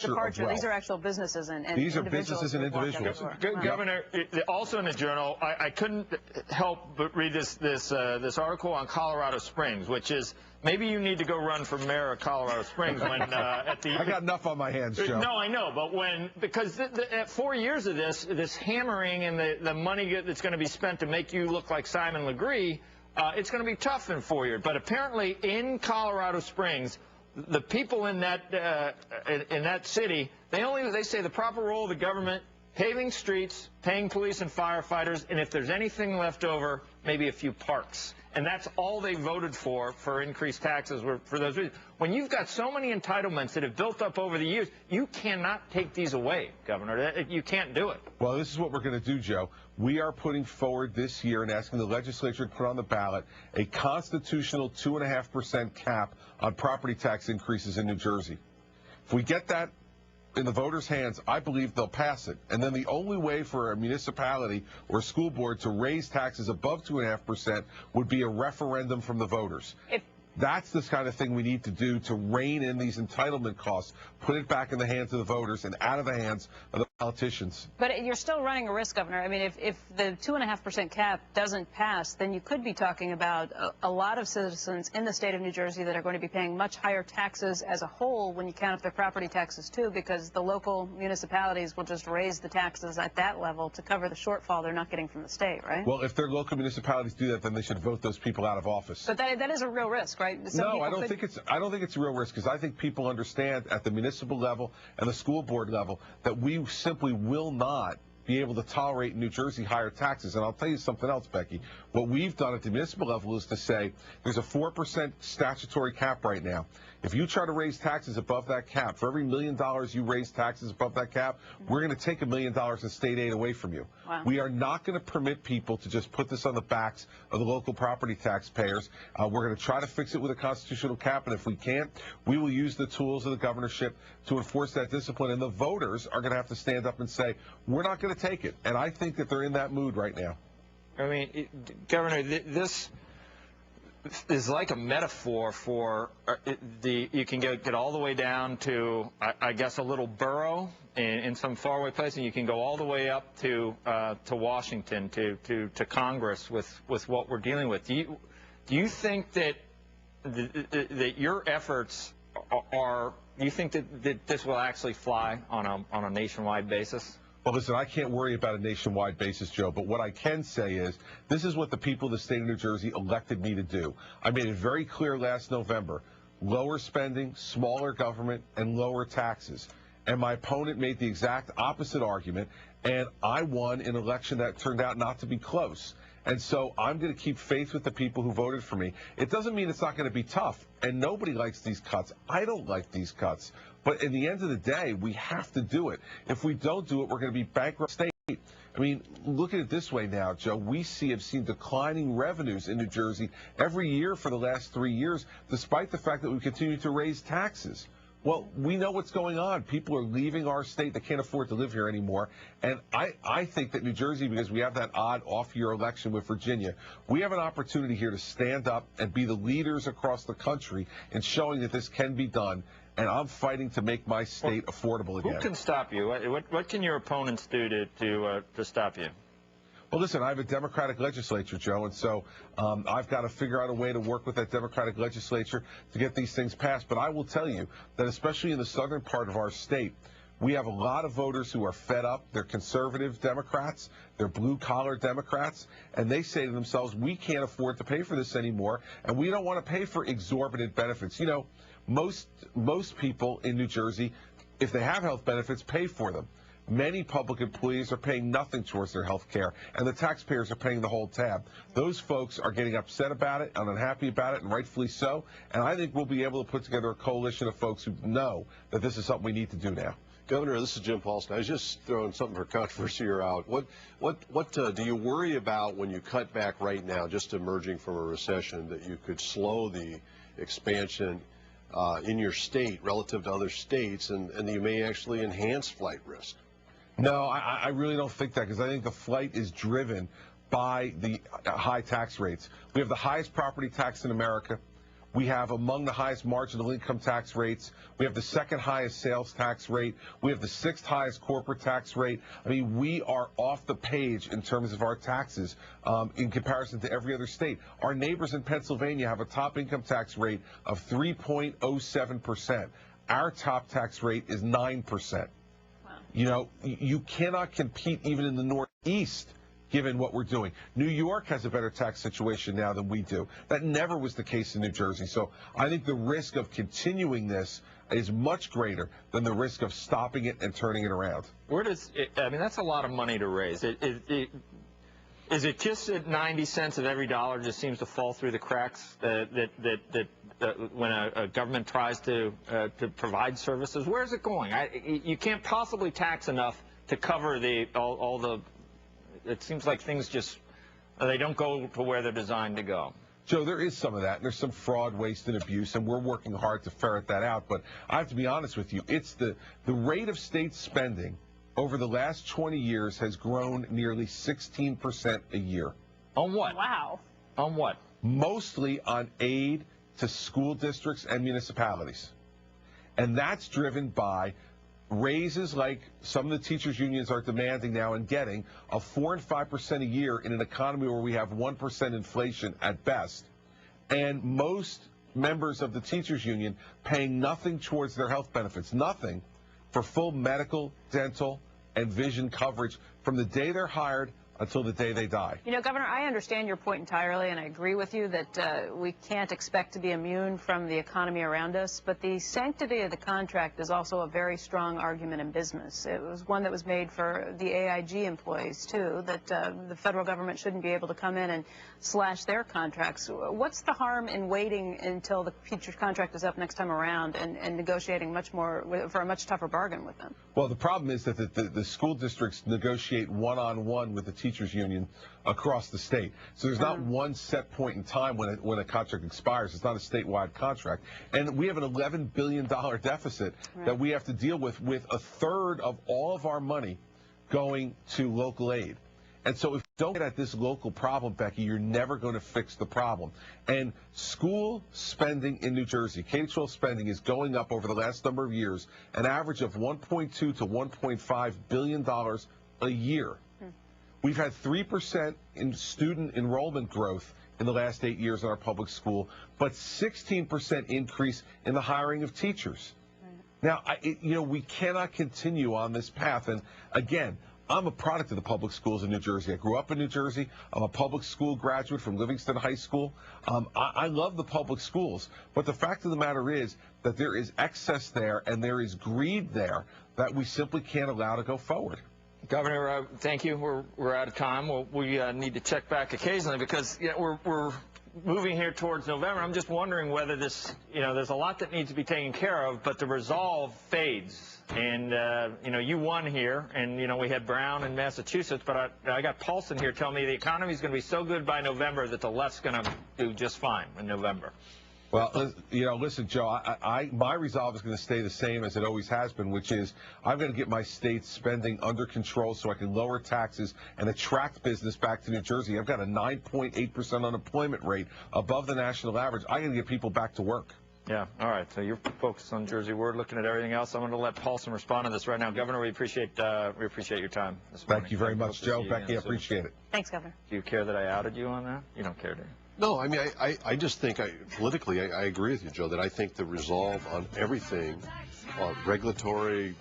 departure. These are actual businesses and these are businesses and individuals. Governor, also in the Journal, I couldn't help but read this article on Colorado Springs, which is maybe you need to go run for mayor of Colorado Springs when at the. I got enough on my hands, Joe. No, I know, but because at 4 years of this hammering and the money that's going to be spent to make you look like Simon Legree, it's going to be tough in 4 years. But apparently in Colorado Springs, the people in that city, they say the proper role of the government: paving streets, paying police and firefighters, and if there's anything left over, maybe a few parks. And that's all they voted for increased taxes for those reasons. When you've got so many entitlements that have built up over the years, you cannot take these away, Governor. You can't do it. Well, this is what we're going to do, Joe. We are putting forward this year and asking the legislature to put on the ballot a constitutional 2.5% cap on property tax increases in New Jersey. If we get that in the voters' hands, I believe they'll pass it. And then the only way for a municipality or a school board to raise taxes above 2.5% would be a referendum from the voters. That's the kind of thing we need to do to rein in these entitlement costs, put it back in the hands of the voters and out of the hands of the politicians. But you're still running a risk, Governor. I mean, if the 2.5% cap doesn't pass, then you could be talking about a lot of citizens in the state of New Jersey that are going to be paying much higher taxes as a whole when you count up their property taxes, too, because the local municipalities will just raise the taxes at that level to cover the shortfall they're not getting from the state, right? Well, if their local municipalities do that, then they should vote those people out of office. But that is a real risk, right? No, I don't think it's a real risk, because I think people understand at the municipal level and the school board level that we simply will not be able to tolerate in New Jersey higher taxes. And I'll tell you something else, Becky. What we've done at the municipal level is to say there's a 4% statutory cap right now. If you try to raise taxes above that cap, for every $1 million you raise taxes above that cap, we're going to take $1 million in state aid away from you. Wow. We are not going to permit people to just put this on the backs of the local property taxpayers. We're going to try to fix it with a constitutional cap, and if we can't, we will use the tools of the governorship to enforce that discipline. And the voters are going to have to stand up and say, we're not going to take it. And I think that they're in that mood right now. I mean, Governor, this is like a metaphor for you can get all the way down to, I guess, a little borough in some faraway place, and you can go all the way up to Washington, to Congress with what we're dealing with. Do you think that your efforts are? Do you think that this will actually fly on a nationwide basis? Well, listen, I can't worry about a nationwide basis, Joe, but what I can say is this is what the people of the state of New Jersey elected me to do. I made it very clear last November: lower spending, smaller government, and lower taxes. And my opponent made the exact opposite argument, and I won an election that turned out not to be close. And so I'm going to keep faith with the people who voted for me. It doesn't mean it's not going to be tough, and nobody likes these cuts. I don't like these cuts. But in the end of the day, we have to do it. If we don't do it, we're going to be bankrupt state. I mean, look at it this way now, Joe. We have seen declining revenues in New Jersey every year for the last 3 years, despite the fact that we continue to raise taxes. Well, we know what's going on. People are leaving our state. They can't afford to live here anymore. And I think that New Jersey, because we have that odd off-year election with Virginia, we have an opportunity here to stand up and be the leaders across the country in showing that this can be done. And I'm fighting to make my state affordable again. Who can stop you? What can your opponents do to stop you? Well, listen, I have a Democratic legislature, Joe, and so I've got to figure out a way to work with that Democratic legislature to get these things passed. But I will tell you that especially in the southern part of our state, we have a lot of voters who are fed up. They're conservative Democrats. They're blue-collar Democrats. And they say to themselves, we can't afford to pay for this anymore, and we don't want to pay for exorbitant benefits. You know, most people in New Jersey, if they have health benefits, pay for them. Many public employees are paying nothing towards their health care, and the taxpayers are paying the whole tab. Those folks are getting upset about it and unhappy about it, and rightfully so. And I think we'll be able to put together a coalition of folks who know that this is something we need to do now. Governor, this is Jim Paulson. I was just throwing something for controversy out. What do you worry about when you cut back right now, just emerging from a recession, that you could slow the expansion in your state relative to other states, and you may actually enhance flight risk? No, I really don't think that, because I think the flight is driven by the high tax rates. We have the highest property tax in America. We have among the highest marginal income tax rates. We have the second highest sales tax rate. We have the sixth highest corporate tax rate. I mean, we are off the page in terms of our taxes in comparison to every other state. Our neighbors in Pennsylvania have a top income tax rate of 3.07%. Our top tax rate is 9%. Wow. You know, you cannot compete even in the Northeast, given what we're doing. New York has a better tax situation now than we do. That never was the case in New Jersey. So I think the risk of continuing this is much greater than the risk of stopping it and turning it around. Where does it, I mean, that's a lot of money to raise. Is it just that 90 cents of every dollar just seems to fall through the cracks when a government tries to provide services? Where is it going? You can't possibly tax enough to cover all the. It seems like things just they don't go to where they're designed to go. Joe, there is some of that, and there's some fraud, waste, and abuse, and we're working hard to ferret that out. But I have to be honest with you, it's the rate of state spending over the last 20 years has grown nearly 16% a year. On what? Wow. On what? Mostly on aid to school districts and municipalities. And that's driven by raises like some of the teachers' unions are demanding now and getting of 4 and 5% a year in an economy where we have 1% inflation at best. And most members of the teachers' union paying nothing towards their health benefits, nothing for full medical, dental, and vision coverage from the day they're hired until the day they die. You know, Governor, I understand your point entirely, and I agree with you that we can't expect to be immune from the economy around us, but the sanctity of the contract is also a very strong argument in business. It was one that was made for the AIG employees, too, that the federal government shouldn't be able to come in and slash their contracts. What's the harm in waiting until the future contract is up next time around and negotiating much more for a much tougher bargain with them? Well, the problem is that the school districts negotiate one-on-one with the teachers union across the state. So there's not one set point in time when a contract expires. It's not a statewide contract. And we have an $11 billion deficit that we have to deal with a third of all of our money going to local aid. And so if you don't get at this local problem, Becky, you're never going to fix the problem. And school spending in New Jersey, K-12 spending, is going up over the last number of years, an average of $1.2 to $1.5 billion a year. We've had 3% in student enrollment growth in the last 8 years in our public school, but 16% increase in the hiring of teachers. Now, we cannot continue on this path. And again, I'm a product of the public schools in New Jersey. I grew up in New Jersey. I'm a public school graduate from Livingston High School. I love the public schools, but the fact of the matter is that there is excess there and there is greed there that we simply can't allow to go forward. Governor, thank you. We're out of time. We need to check back occasionally because we're moving here towards November. I'm just wondering whether this, there's a lot that needs to be taken care of, but the resolve fades. And, you won here, and, we had Brown in Massachusetts, but I got Paulson here telling me the economy is going to be so good by November that the left's going to do just fine in November. Well, listen, Joe, my resolve is going to stay the same as it always has been, which is I'm going to get my state spending under control so I can lower taxes and attract business back to New Jersey. I've got a 9.8% unemployment rate, above the national average. I got to get people back to work. Yeah, all right. So you're focused on Jersey. We're looking at everything else. I'm going to let Paulson respond to this right now. Governor, we appreciate your time this morning. Thank you very much, Joe. Becky, I appreciate it. Thanks, Governor. Do you care that I outed you on that? You don't care, do you? No, I mean, I just think politically, I agree with you, Joe, that I think the resolve on everything, regulatory,